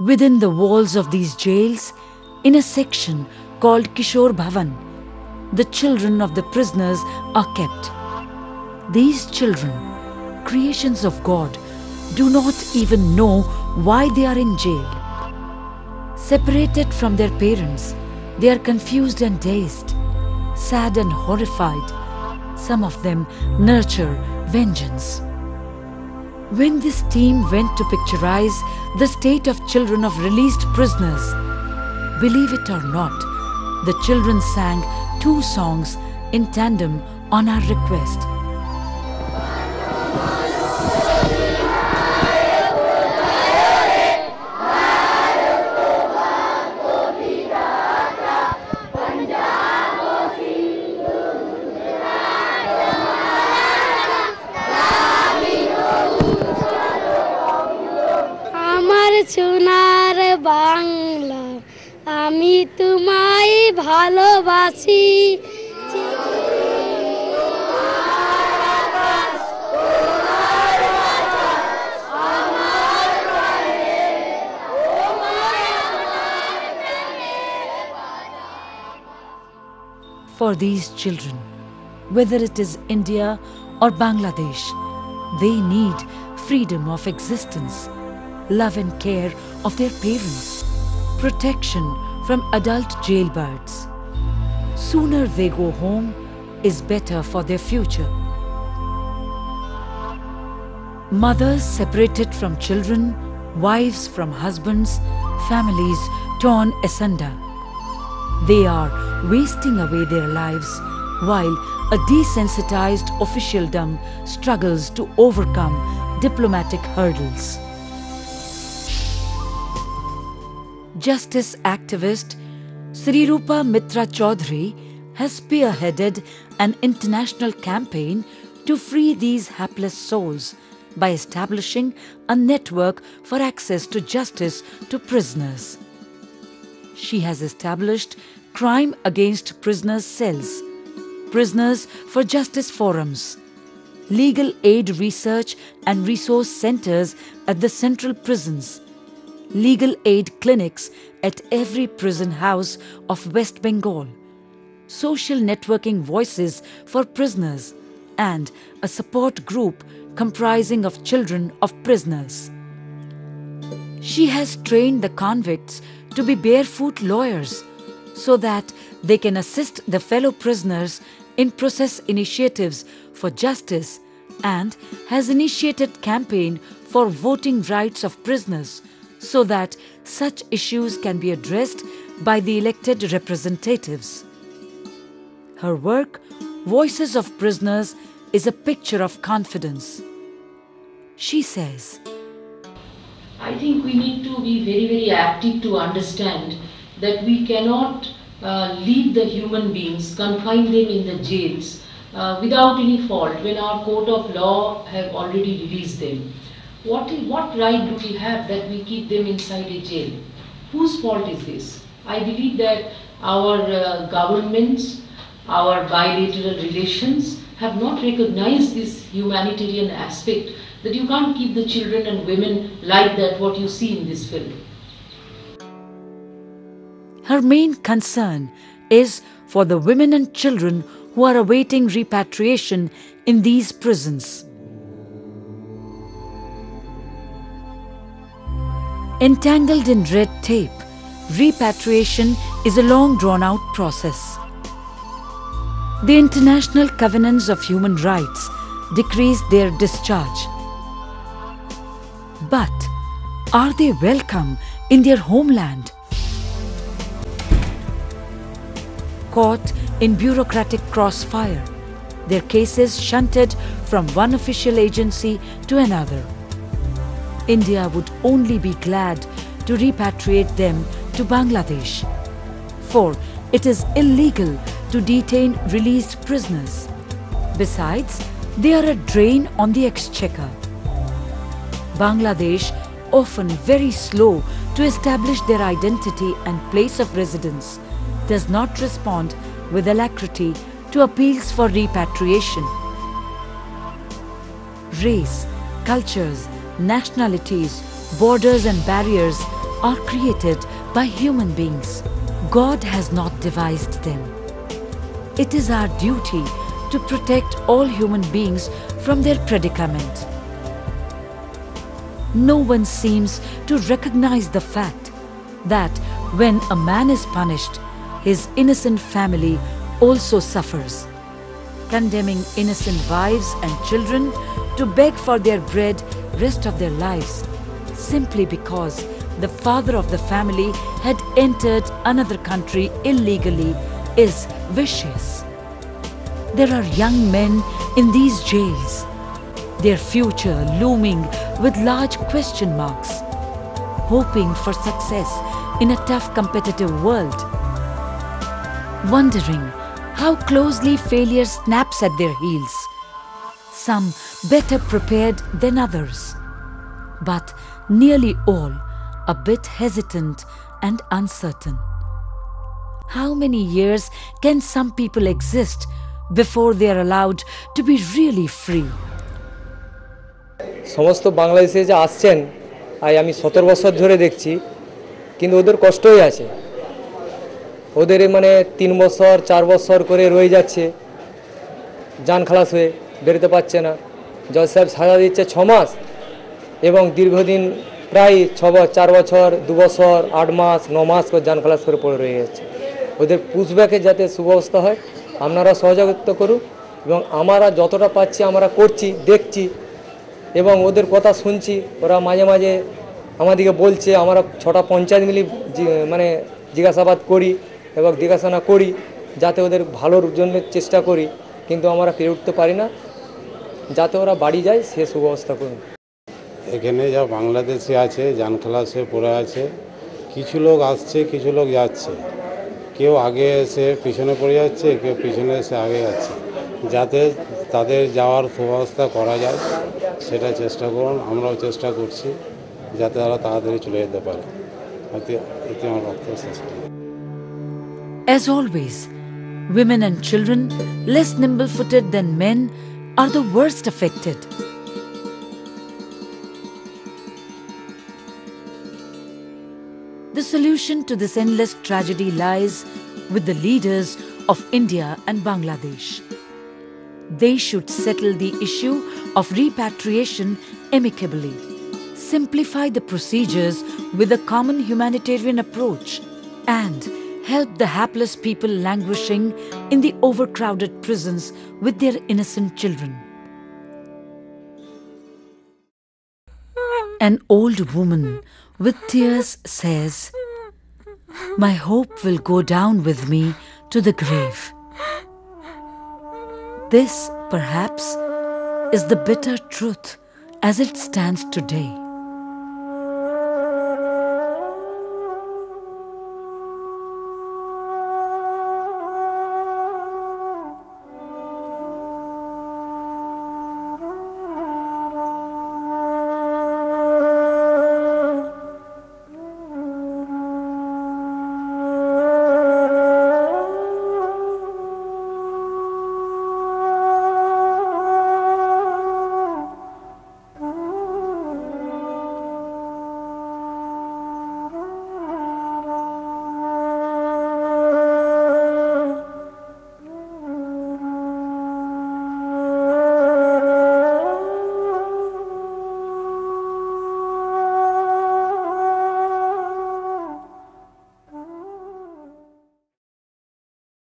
Within the walls of these jails, in a section called Kishore Bhavan, the children of the prisoners are kept. These children, creations of God, do not even know why they are in jail. Separated from their parents, they are confused and dazed, sad and horrified. Some of them nurture vengeance. When this team went to picturize the state of children of released prisoners, believe it or not, the children sang 2 songs in tandem on our request. সোনার বাংলা আমি তোমায় ভালোবাসি For these children, whether it is India or Bangladesh, they need freedom of existence, love and care of their parents, protection from adult jailbirds. Sooner they go home is better for their future. Mothers separated from children, wives from husbands, families torn asunder. They are wasting away their lives while a desensitized officialdom struggles to overcome diplomatic hurdles. Justice activist Sri Rupa Mitra Chaudhary has spearheaded an international campaign to free these hapless souls by establishing a network for access to justice to prisoners. She has established crime against prisoners cells, prisoners for justice forums, legal aid research and resource centers at the central prisons, legal aid clinics at every prison house of West Bengal, social networking voices for prisoners, and a support group comprising of children of prisoners. She has trained the convicts to be barefoot lawyers so that they can assist the fellow prisoners in process initiatives for justice, and has initiated campaign for voting rights of prisoners so that such issues can be addressed by the elected representatives. Her work, Voices of Prisoners, is a picture of confidence. She says, I think we need to be very, very active to understand that we cannot leave the human beings, confine them in the jails without any fault when our court of law have already released them. What right do we have that we keep them inside a jail? Whose fault is this? I believe that our governments, our bilateral relations have not recognized this humanitarian aspect, that you can't keep the children and women like that, what you see in this film. her main concern is for the women and children who are awaiting repatriation in these prisons. Entangled in red tape, repatriation is a long drawn-out process. The international covenants of human rights decrees their discharge. But are they welcome in their homeland? Caught in bureaucratic crossfire, their cases shunted from one official agency to another. India would only be glad to repatriate them to Bangladesh, for it is illegal to detain released prisoners. Besides, they are a drain on the exchequer. Bangladesh, often very slow to establish their identity and place of residence, does not respond with alacrity to appeals for repatriation. Race, cultures, nationalities, borders and barriers are created by human beings. God has not devised them. It is our duty to protect all human beings from their predicament. No one seems to recognize the fact that when a man is punished, his innocent family also suffers, condemning innocent wives and children to beg for their bread rest of their lives simply because the father of the family had entered another country illegally is vicious. There are young men in these jails, their future looming with large question marks, hoping for success in a tough competitive world, wondering how closely failure snaps at their heels, some better prepared than others, but nearly all a bit hesitant and uncertain. How many years can some people exist before they are allowed to be really free? সমস্ত বাংলাদেশে যে আসছেন আমি 17 বছর ধরে দেখছি, কিন্তু ওদের কষ্টই আছে। ওদের মানে 3 বছর 4 বছর করে রয়ে যাচ্ছে, জান খালাস হয়ে বেরোতে পারছে না। জজ সাহেব সাজা দিচ্ছে 6 মাস এবং দীর্ঘদিন প্রায় 4 বছর 2 বছর 8 মাস 9 মাস করে জান খালাস করে পড়ে রয়ে যাচ্ছে। ওদের পুষব্যাকে যাতে সুব্যবস্থা হয় আপনারা সহযোগিতা করুন, এবং আমরা যতটা পাচ্ছি আমরা করছি, দেখছি এবং ওদের কথা শুনছি। ওরা মাঝে মাঝে আমাদেরকে বলছে, আমরা 6টা পঞ্চায়েত মিলি মানে জিজ্ঞাসাবাদ করি এবং দেখাশোনা করি যাতে ওদের ভালোর জন্য চেষ্টা করি, কিন্তু আমরা পেরে উঠতে পারি না। যাতে ওরা বাড়ি যায় সে সুব্যবস্থা করুন। এখানে যা বাংলাদেশে আছে জান খালাসে পড়ে আছে, কিছু লোক আসছে কিছু লোক যাচ্ছে, কেউ আগে এসে পিছনে পড়ে যাচ্ছে, কেউ পিছনে এসে আগে যাচ্ছে। যাতে তাদের যাওয়ার সুব্যবস্থা করা যায় সেটা চেষ্টা করুন, আমরাও চেষ্টা করছি যাতে তারা তাড়াতাড়ি চলে যেতে পারে। এতে আমার বক্তব্য শেষ করি। As always, women and children, less nimble-footed than men, are the worst affected. The solution to this endless tragedy lies with the leaders of India and Bangladesh. They should settle the issue of repatriation amicably, simplify the procedures with a common humanitarian approach, and help the hapless people languishing in the overcrowded prisons with their innocent children. An old woman with tears says, "My hope will go down with me to the grave." This, perhaps, is the bitter truth as it stands today.